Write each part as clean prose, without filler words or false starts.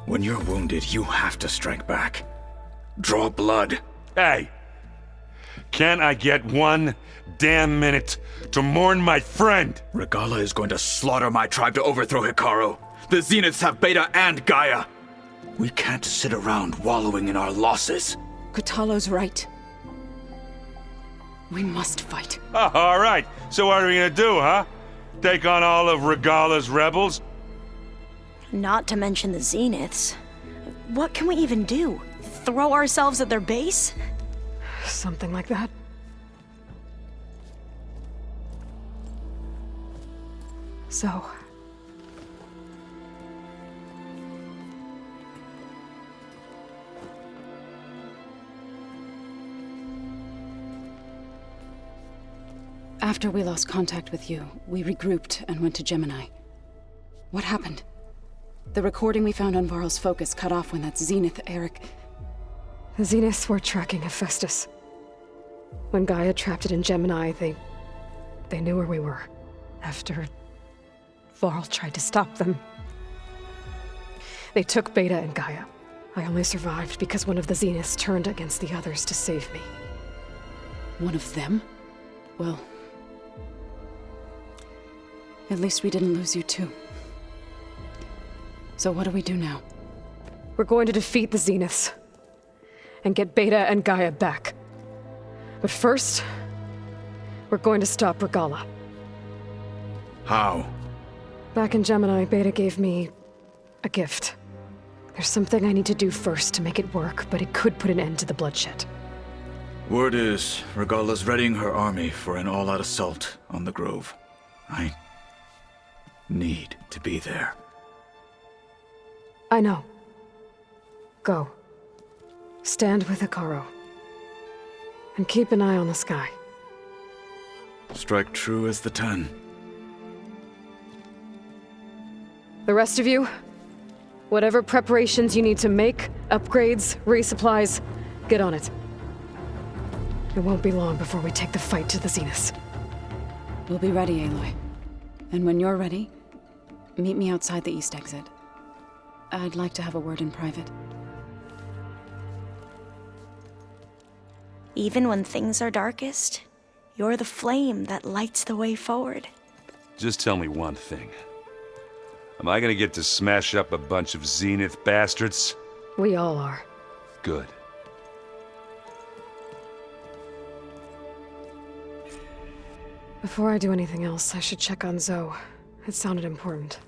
When you're wounded, you have to strike back. Draw blood. Hey! Can't I get one damn minute to mourn my friend? Regalla is going to slaughter my tribe to overthrow Hikaru. The Zeniths have Beta and Gaia. We can't sit around wallowing in our losses. Kotallo's right. We must fight. Oh, all right. So what are we gonna do, huh? Take on all of Regalla's rebels? Not to mention the Zeniths. What can we even do? Throw ourselves at their base? Something like that. So... After we lost contact with you, we regrouped and went to Gemini. What happened? The recording we found on Varl's focus cut off when that Zenith, Eric... The Zeniths were tracking Hephaestus. When Gaia trapped it in Gemini, they knew where we were. After Varl tried to stop them. They took Beta and Gaia. I only survived because one of the Zeniths turned against the others to save me. One of them? Well... at least we didn't lose you too. So what do we do now? We're going to defeat the Zeniths. And get Beta and Gaia back. But first, we're going to stop Regalla. How? Back in Gemini, Beta gave me a gift. There's something I need to do first to make it work, but it could put an end to the bloodshed. Word is, Regalla's readying her army for an all-out assault on the Grove. I need to be there. I know. Go. Stand with Hikaru. And keep an eye on the sky. Strike true as the 10. The rest of you, whatever preparations you need to make, upgrades, resupplies, get on it. It won't be long before we take the fight to the Zeniths. We'll be ready, Aloy. And when you're ready, meet me outside the east exit. I'd like to have a word in private. Even when things are darkest, you're the flame that lights the way forward. Just tell me one thing. Am I gonna get to smash up a bunch of Zenith bastards? We all are. Good. Before I do anything else, I should check on Zoe. It sounded important.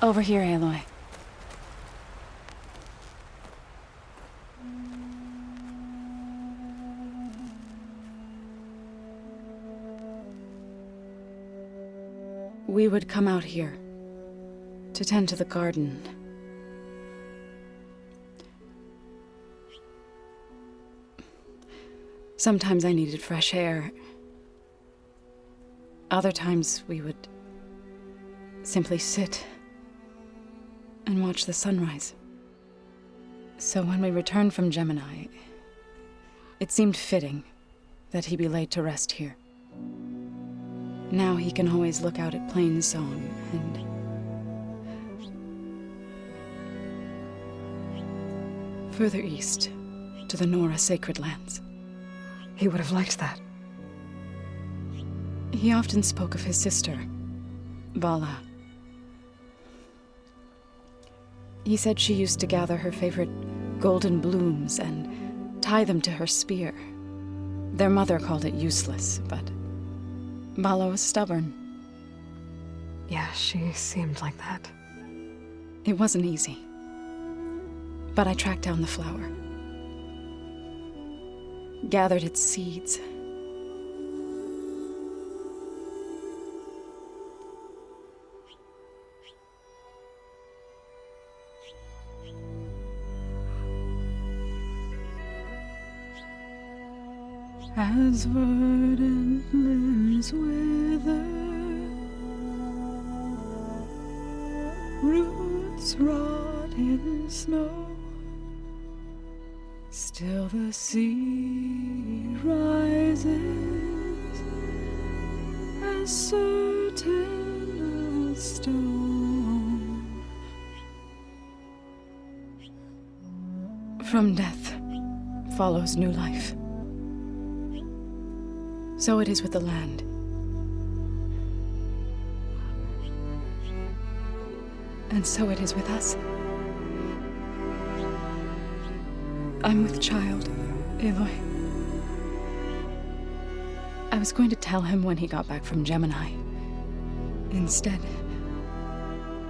Over here, Aloy. We would come out here to tend to the garden. Sometimes I needed fresh air. Other times we would simply sit and watch the sunrise. So when we returned from Gemini, it seemed fitting that he be laid to rest here. Now he can always look out at Plainsong and... further east, to the Nora Sacred Lands. He would have liked that. He often spoke of his sister, Vala. He said she used to gather her favorite golden blooms and tie them to her spear. Their mother called it useless, but Vala was stubborn. Yeah, she seemed like that. It wasn't easy. But I tracked down the flower. Gathered its seeds. as verdant limbs wither, roots rot in snow, still the sea rises as certain as stone. From death follows new life. So it is with the land. And so it is with us. I'm with child, Aloy. I was going to tell him when he got back from Gemini. Instead,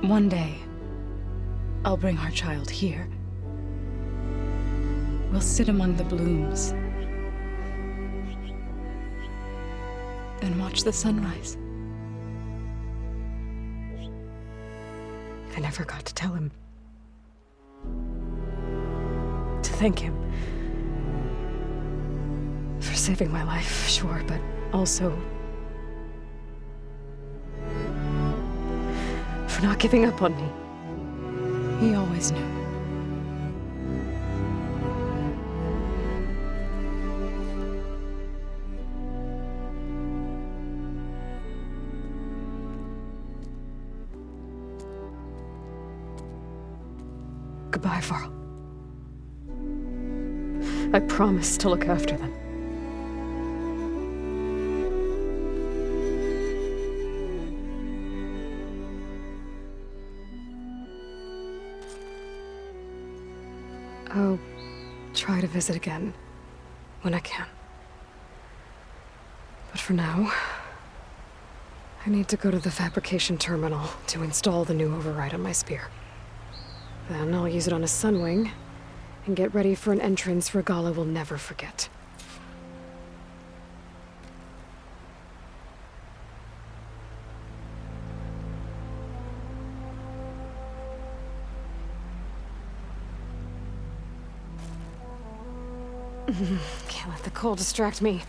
one day, I'll bring our child here. We'll sit among the blooms and watch the sunrise. I never got to tell him. To thank him. For saving my life, sure, but also for not giving up on me. He always knew. Goodbye, Varl. I promise to look after them. I'll try to visit again when I can. But for now, I need to go to the fabrication terminal to install the new override on my spear. Then I'll use it on a Sunwing and get ready for an entrance Regalla will never forget. Can't let the cold distract me.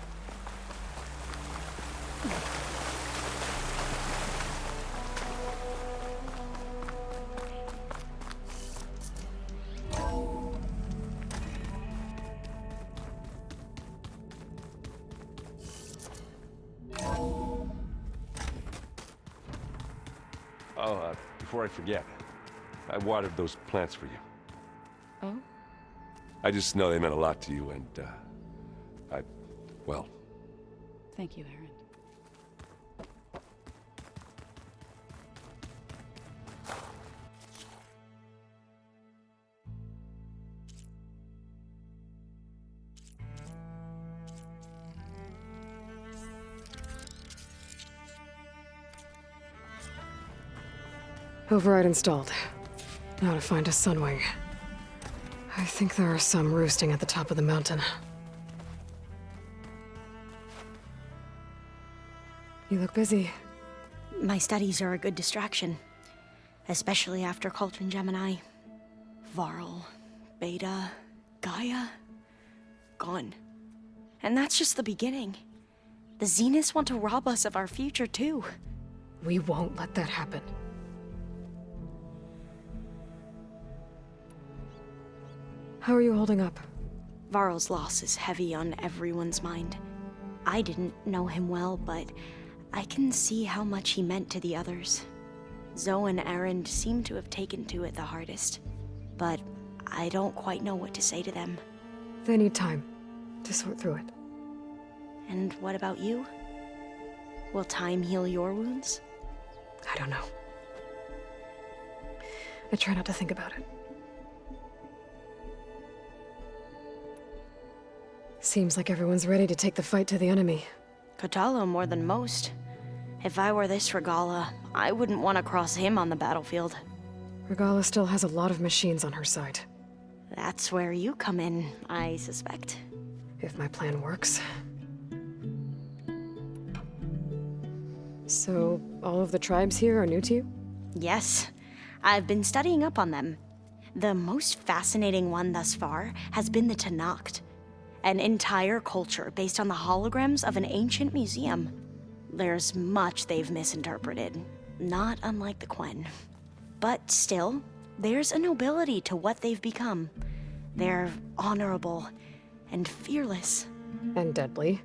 Before I forget, I watered those plants for you. Oh? I just know they meant a lot to you, and, well... Thank you, Erend. Override installed. Now to find a Sunwing. I think there are some roosting at the top of the mountain. You look busy. My studies are a good distraction. Especially after Cauldron Gemini. Varl, Beta, Gaia. Gone. And that's just the beginning. The Zeniths want to rob us of our future, too. We won't let that happen. How are you holding up? Varl's loss is heavy on everyone's mind. I didn't know him well, but I can see how much he meant to the others. Zoe and Erend seem to have taken to it the hardest, but I don't quite know what to say to them. They need time to sort through it. And what about you? Will time heal your wounds? I don't know. I try not to think about it. Seems like everyone's ready to take the fight to the enemy. Kotallo more than most. If I were this Regalla, I wouldn't want to cross him on the battlefield. Regalla still has a lot of machines on her side. That's where you come in, I suspect. If my plan works. So, all of the tribes here are new to you? Yes, I've been studying up on them. The most fascinating one thus far has been the Tenakth. An entire culture based on the holograms of an ancient museum. There's much they've misinterpreted, not unlike the Quen. But still, there's a nobility to what they've become. They're honorable and fearless. And deadly.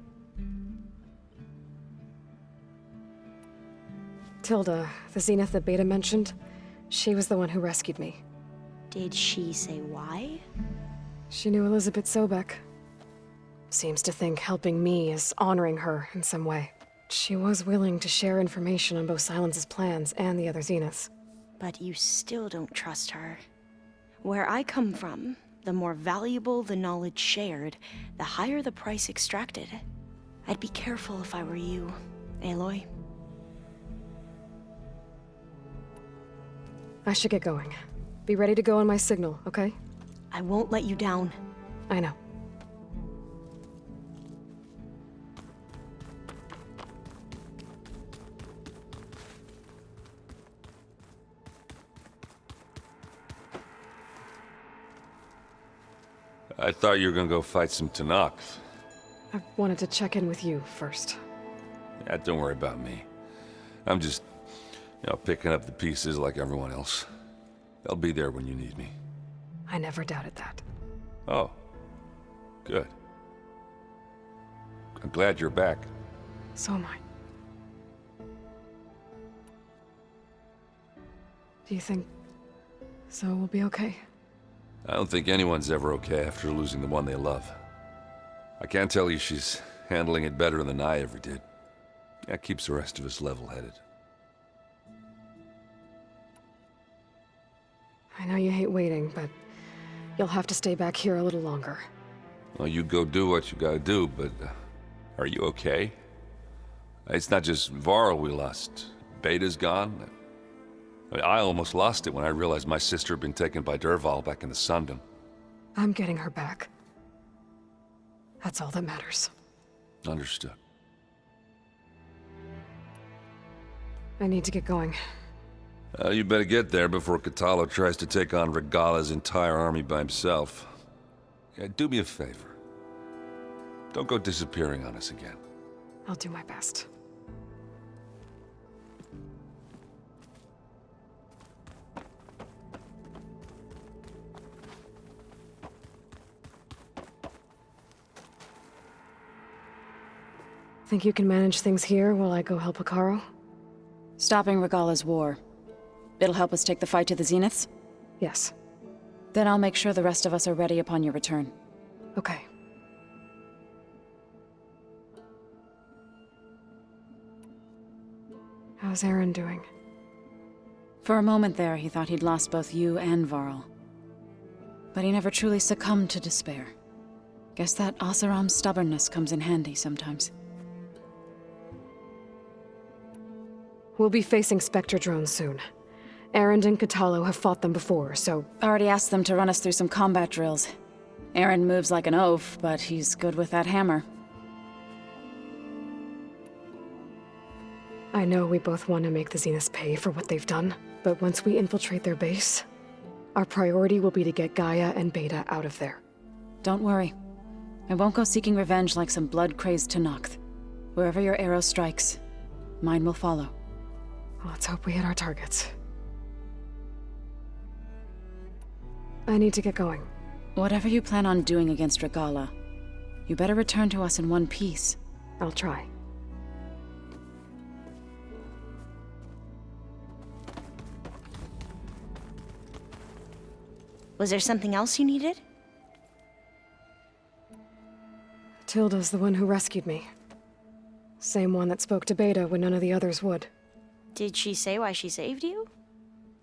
Tilda, the Zenith that Beta mentioned, she was the one who rescued me. Did she say why? She knew Elizabeth Sobek. Seems to think helping me is honoring her in some way. She was willing to share information on both Silence's plans and the other Zeniths. But you still don't trust her. Where I come from, the more valuable the knowledge shared, the higher the price extracted. I'd be careful if I were you, Aloy. I should get going. Be ready to go on my signal, okay? I won't let you down. I know. I thought you were gonna go fight some Tenakth. I wanted to check in with you first. Yeah, don't worry about me. I'm just, picking up the pieces like everyone else. I'll be there when you need me. I never doubted that. Oh. Good. I'm glad you're back. So am I. Do you think Zoe will be okay? I don't think anyone's ever okay after losing the one they love. I can't tell you she's handling it better than I ever did. That keeps the rest of us level-headed. I know you hate waiting, but you'll have to stay back here a little longer. Well, you go do what you gotta do, but are you okay? It's not just Varl we lost. Beta's gone. I almost lost it when I realized my sister had been taken by Dervahl back in the Sundom. I'm getting her back. That's all that matters. Understood. I need to get going. You better get there before Kotallo tries to take on Regalla's entire army by himself. Yeah, do me a favor. Don't go disappearing on us again. I'll do my best. Think you can manage things here while I go help Hekarro? Stopping Regalla's war. It'll help us take the fight to the Zeniths? Yes. Then I'll make sure the rest of us are ready upon your return. Okay. How's Aaron doing? For a moment there, he thought he'd lost both you and Varl. But he never truly succumbed to despair. Guess that Oseram's stubbornness comes in handy sometimes. We'll be facing Spectre drones soon. Erend and Kotallo have fought them before, so... Already asked them to run us through some combat drills. Aaron moves like an oaf, but he's good with that hammer. I know we both want to make the Zeniths pay for what they've done, but once we infiltrate their base, our priority will be to get Gaia and Beta out of there. Don't worry. I won't go seeking revenge like some blood-crazed Tenakth. Wherever your arrow strikes, mine will follow. Let's hope we hit our targets. I need to get going. Whatever you plan on doing against Regalla, you better return to us in one piece. I'll try. Was there something else you needed? Tilda's the one who rescued me. Same one that spoke to Beta when none of the others would. Did she say why she saved you?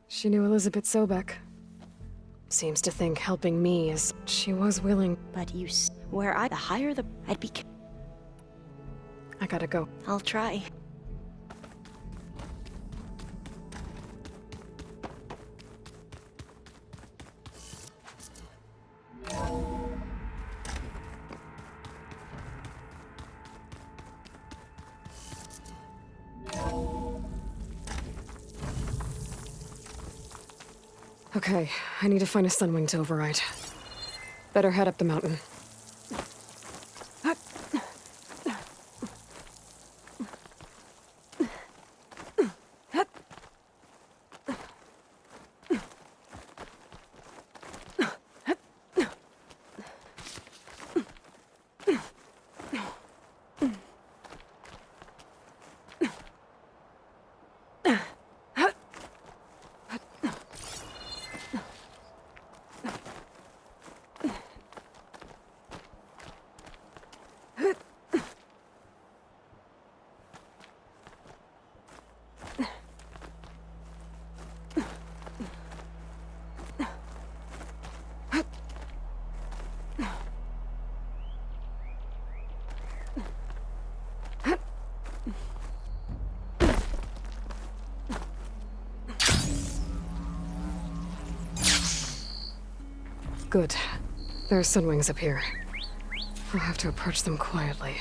She knew Elizabeth Sobek. Seems to think helping me is... She was willing. But you the higher the... I'd be... I gotta go. I'll try. Okay, I need to find a Sunwing to override. Better head up the mountain. Good. There are Sunwings up here. I'll have to approach them quietly.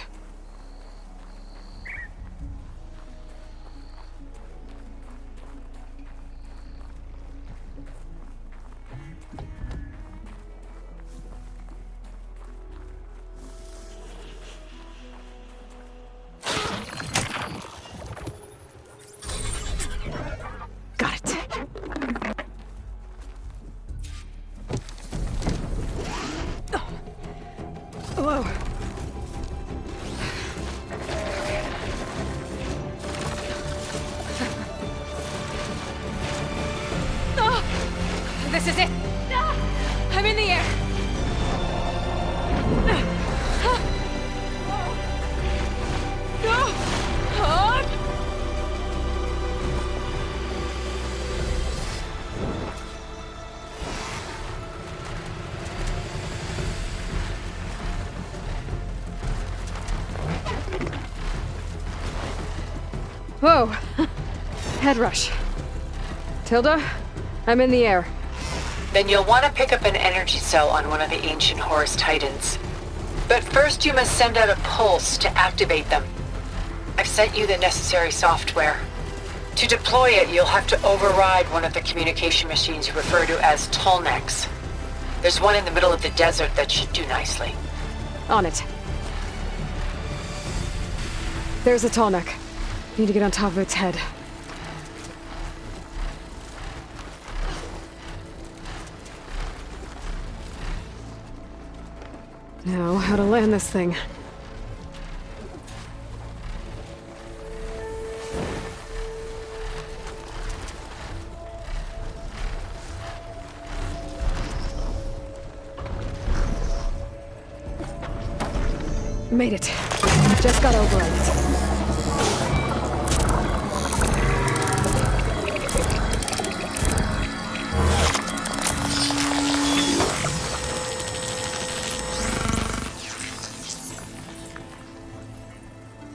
Got it. Hello. This is it. I'm in the air. Whoa! Head rush. Tilda, I'm in the air. Then you'll want to pick up an energy cell on one of the ancient Horus Titans. But first you must send out a pulse to activate them. I've sent you the necessary software. To deploy it, you'll have to override one of the communication machines you refer to as Tallnecks. There's one in the middle of the desert that should do nicely. On it. There's a Tallneck. Need to get on top of its head. Now, how to land this thing. Made it. Just got over it.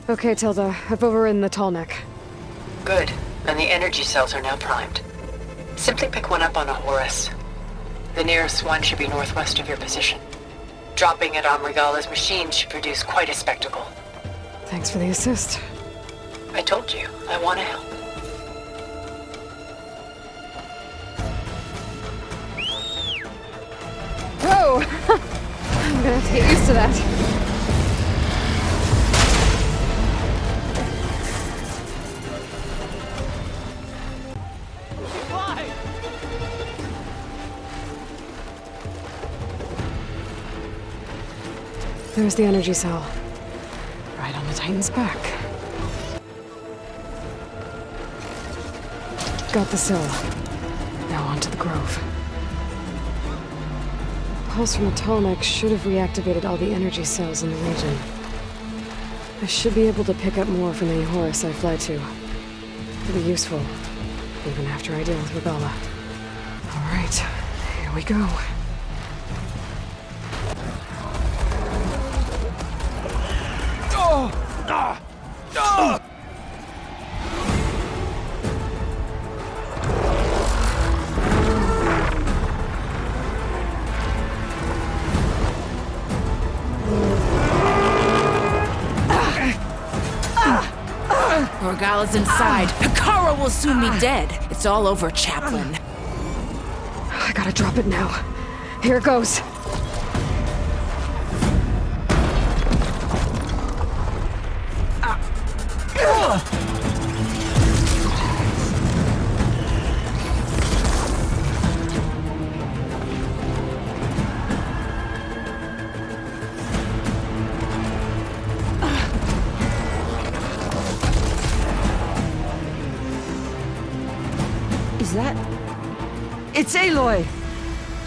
Okay, Tilda. I've overridden the Tallneck. Good. And the energy cells are now primed. Simply pick one up on a Horus. The nearest one should be northwest of your position. Dropping it on Regala's machine should produce quite a spectacle. Thanks for the assist. I told you, I want to help. Whoa! I'm gonna have to get used to that. There's the energy cell. Right on the Titan's back. Got the sill. Now onto the grove. Pulse from the Tallneck should have reactivated all the energy cells in the region. I should be able to pick up more from any Horus I fly to. It'll be useful, even after I deal with Regala. Alright, here we go. Regala's inside. Hekara will soon be dead. It's all over, Chaplain. I gotta drop it now. Here it goes. Is that... It's Aloy!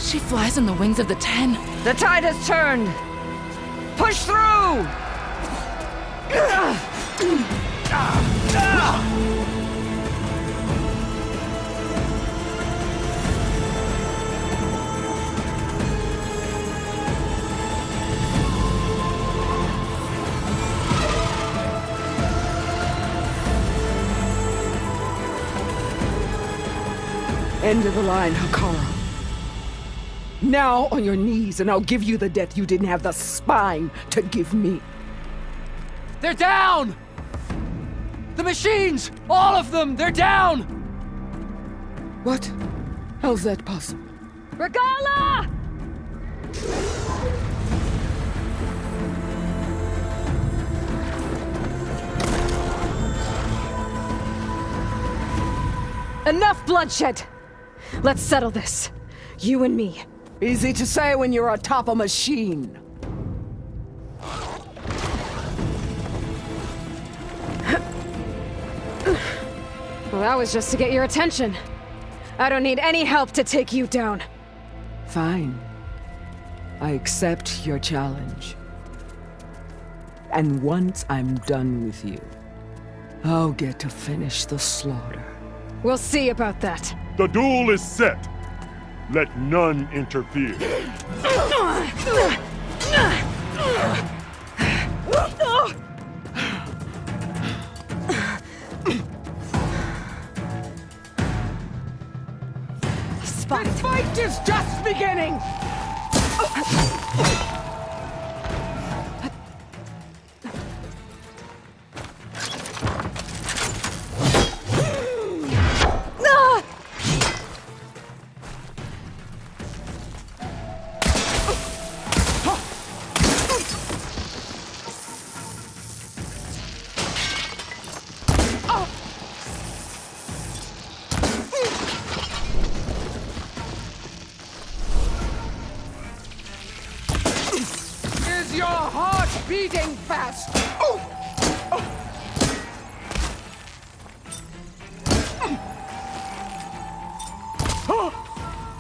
She flies on the wings of the Ten. The tide has turned! Push through! End of the line, Hekara. Now on your knees, and I'll give you the death you didn't have the spine to give me. They're down! The machines! All of them! They're down! What? How's that possible? Regala! Enough bloodshed! Let's settle this. You and me. Easy to say when you're atop a machine. Well, that was just to get your attention. I don't need any help to take you down. Fine. I accept your challenge. And once I'm done with you, I'll get to finish the slaughter. We'll see about that. The duel is set. Let none interfere. This fight is just beginning! Is your heart beating fast?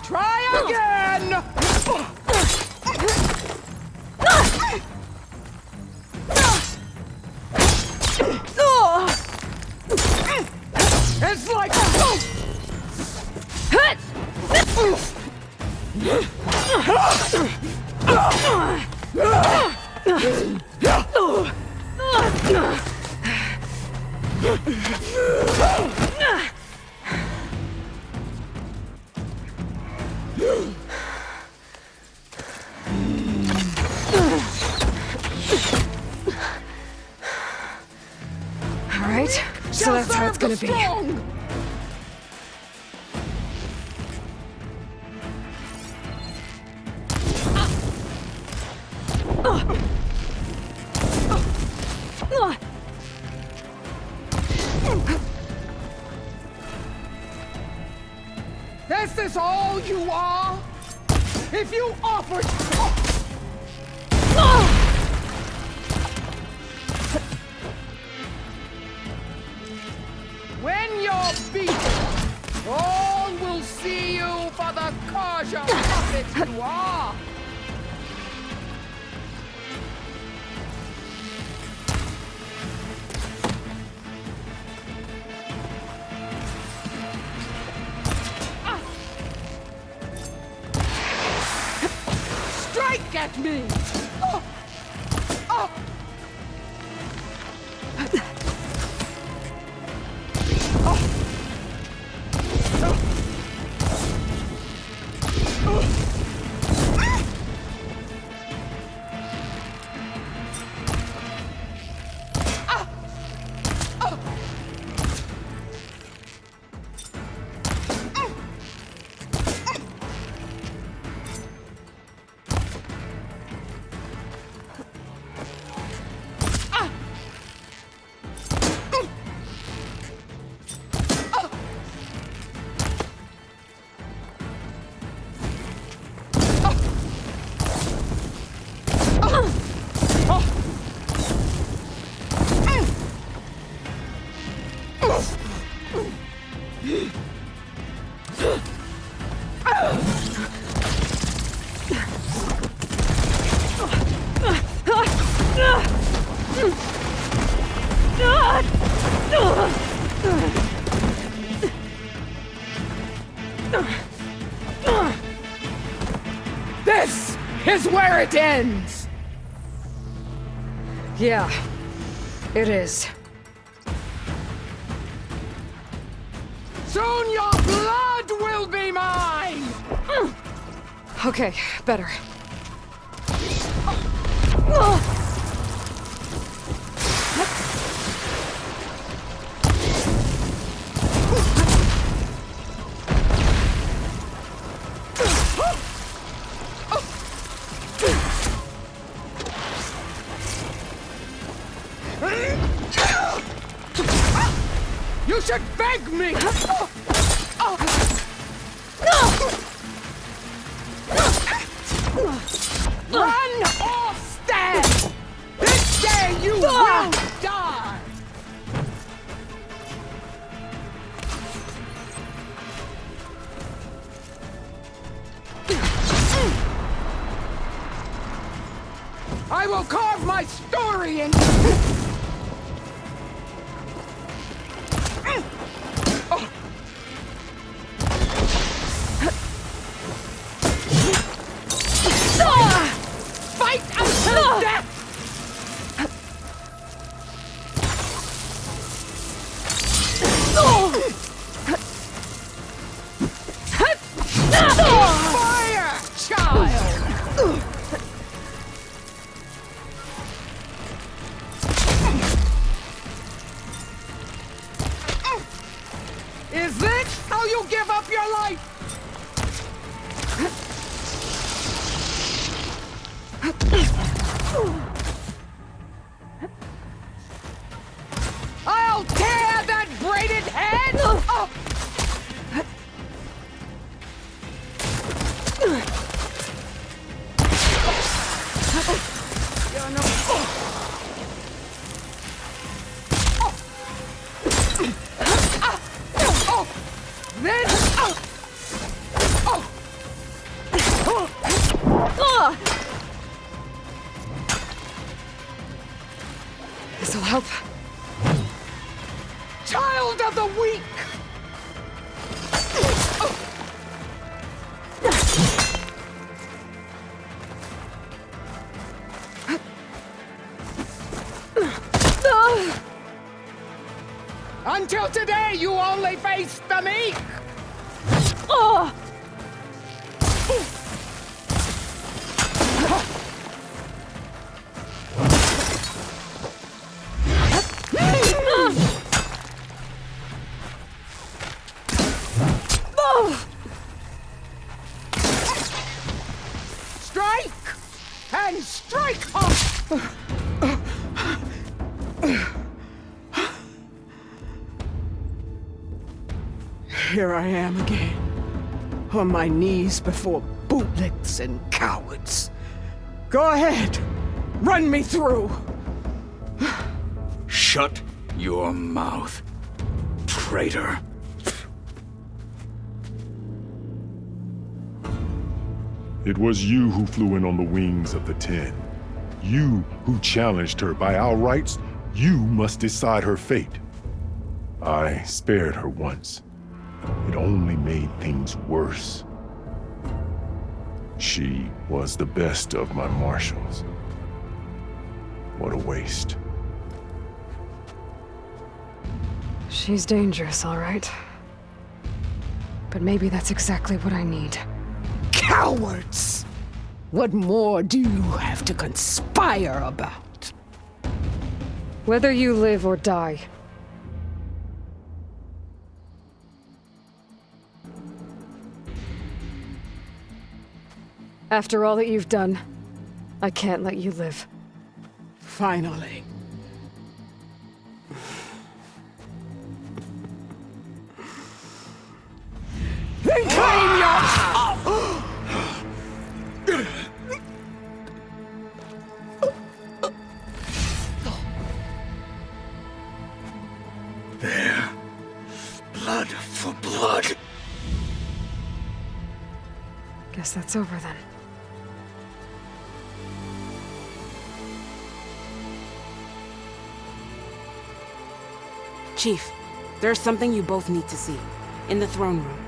Try again! It's like... All right, so that's how it's gonna be. Is this all you are? If you offered... When you're beaten, all will see you for the Carja puppet you are! Strike at me! Oh. Oh. This is where it ends! Yeah, it is. Soon your blood will be mine! Okay, better. You should thank me! Run or stand! This day you will die! I will carve my story in... Fight until death! Fire, child! Is this how you give up your life? I'll tear that braided head off! Then... This'll help. Child of the weak! Until today, you only faced the meek! Strike! And strike hard! Here I am again, on my knees before bootlets and cowards. Go ahead, run me through. Shut your mouth, traitor. It was you who flew in on the wings of the Ten. You who challenged her by our rights. You must decide her fate. I spared her once. It only made things worse. She was the best of my marshals. What a waste. She's dangerous, all right. But maybe that's exactly what I need. Cowards! What more do you have to conspire about? Whether you live or die. After all that you've done, I can't let you live. Finally. Then claim your... There. Blood for blood. Guess that's over then. Chief, there's something you both need to see. In the throne room.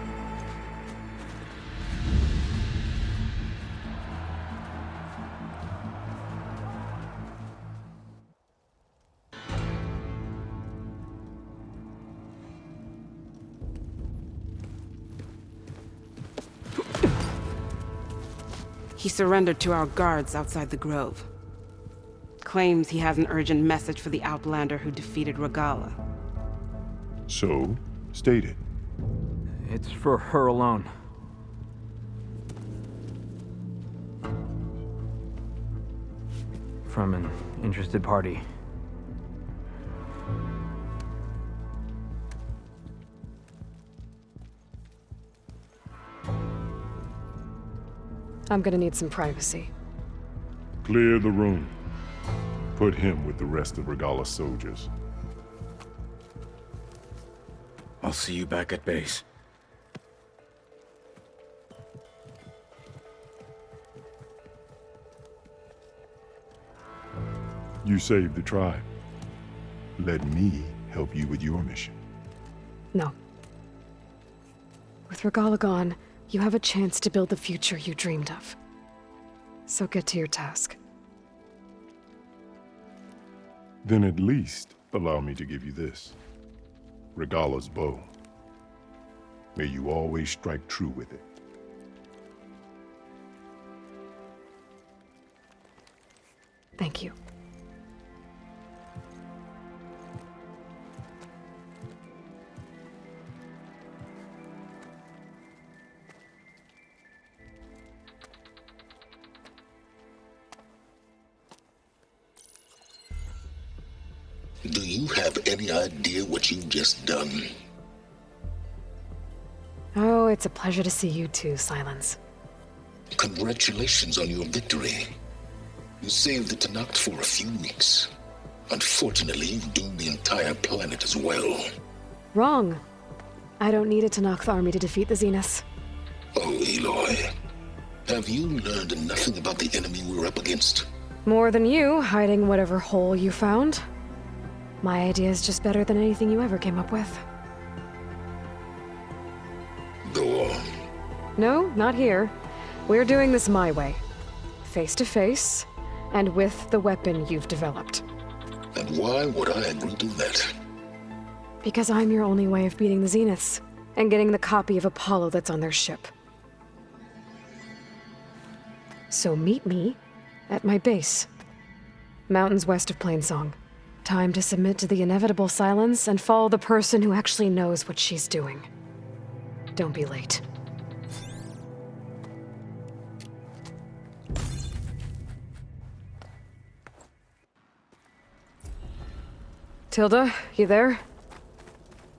He surrendered to our guards outside the grove. Claims he has an urgent message for the Outlander who defeated Regalla. So, state it. It's for her alone. From an interested party. I'm gonna need some privacy. Clear the room. Put him with the rest of Regalla's soldiers. I'll see you back at base. You saved the tribe. Let me help you with your mission. No. With Regalla gone, you have a chance to build the future you dreamed of. So get to your task. Then at least allow me to give you this. Regalla's bow. May you always strike true with it. Thank you. Do you have any idea what you've just done? Oh, it's a pleasure to see you too, Silence. Congratulations on your victory. You saved the Tenakth for a few weeks. Unfortunately, you've doomed the entire planet as well. Wrong. I don't need a Tenakth army to defeat the Zeniths. Oh, Aloy. Have you learned nothing about the enemy we're up against? More than you, hiding whatever hole you found. My idea is just better than anything you ever came up with. Go on. No, not here. We're doing this my way. Face to face, and with the weapon you've developed. And why would I agree to that? Because I'm your only way of beating the Zeniths, and getting the copy of Apollo that's on their ship. So meet me at my base. Mountains west of Plainsong. Time to submit to the inevitable silence and follow the person who actually knows what she's doing. Don't be late. Tilda, you there?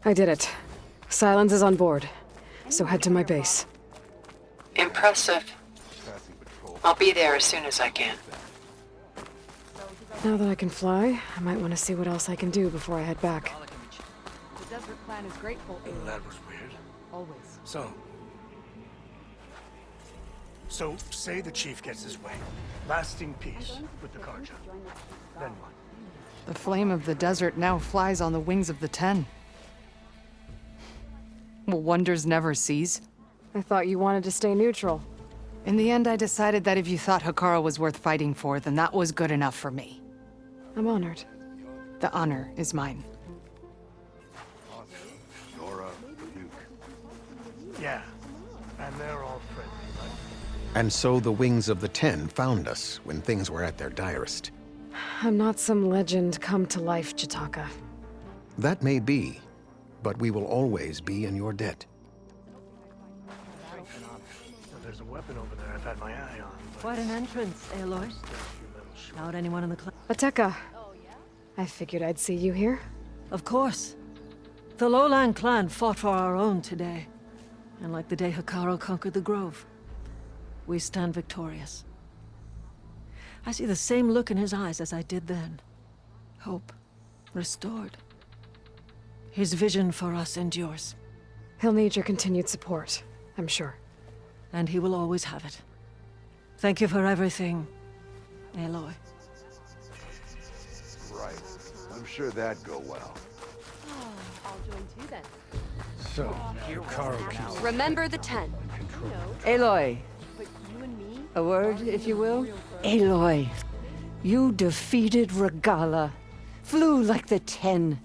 I did it. Silence is on board, so head to my base. Impressive. I'll be there as soon as I can. Now that I can fly, I might want to see what else I can do before I head back. The Desert Clan is grateful. That was weird. Always. So say the chief gets his way. Lasting peace with the Carja. Then what? The flame of the desert now flies on the wings of the Ten. Will wonders never cease? I thought you wanted to stay neutral. In the end, I decided that if you thought Hekarro was worth fighting for, then that was good enough for me. I'm honored. The honor is mine. Yeah, and they're all friendly, right? And so the wings of the Ten found us when things were at their direst. I'm not some legend come to life, Jataka. That may be, but we will always be in your debt. There's a weapon over there I've had my eye on. Quite an entrance, Aloy. Not anyone in the clan. Ateka. I figured I'd see you here. Of course. The Lowland clan fought for our own today. And like the day Hekarro conquered the Grove, we stand victorious. I see the same look in his eyes as I did then. Hope. Restored. His vision for us endures. He'll need your continued support, I'm sure. And he will always have it. Thank you for everything, Aloy. Right. I'm sure that'd go well. I'll join too then. So, Hekarro. Remember the 10. Aloy. But you and me? A word, if you will? Aloy, you defeated Regalla. Flew like the 10.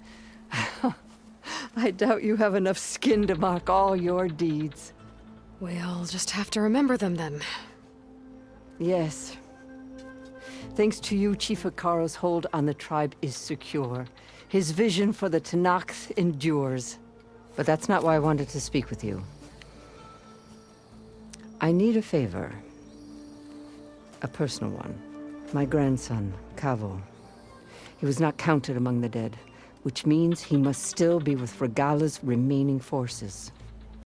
I doubt you have enough skin to mark all your deeds. We'll just have to remember them then. Yes. Thanks to you, Chief Hekarro's hold on the tribe is secure. His vision for the Tenakth endures. But that's not why I wanted to speak with you. I need a favor. A personal one. My grandson, Kavo. He was not counted among the dead, which means he must still be with Regalla's remaining forces.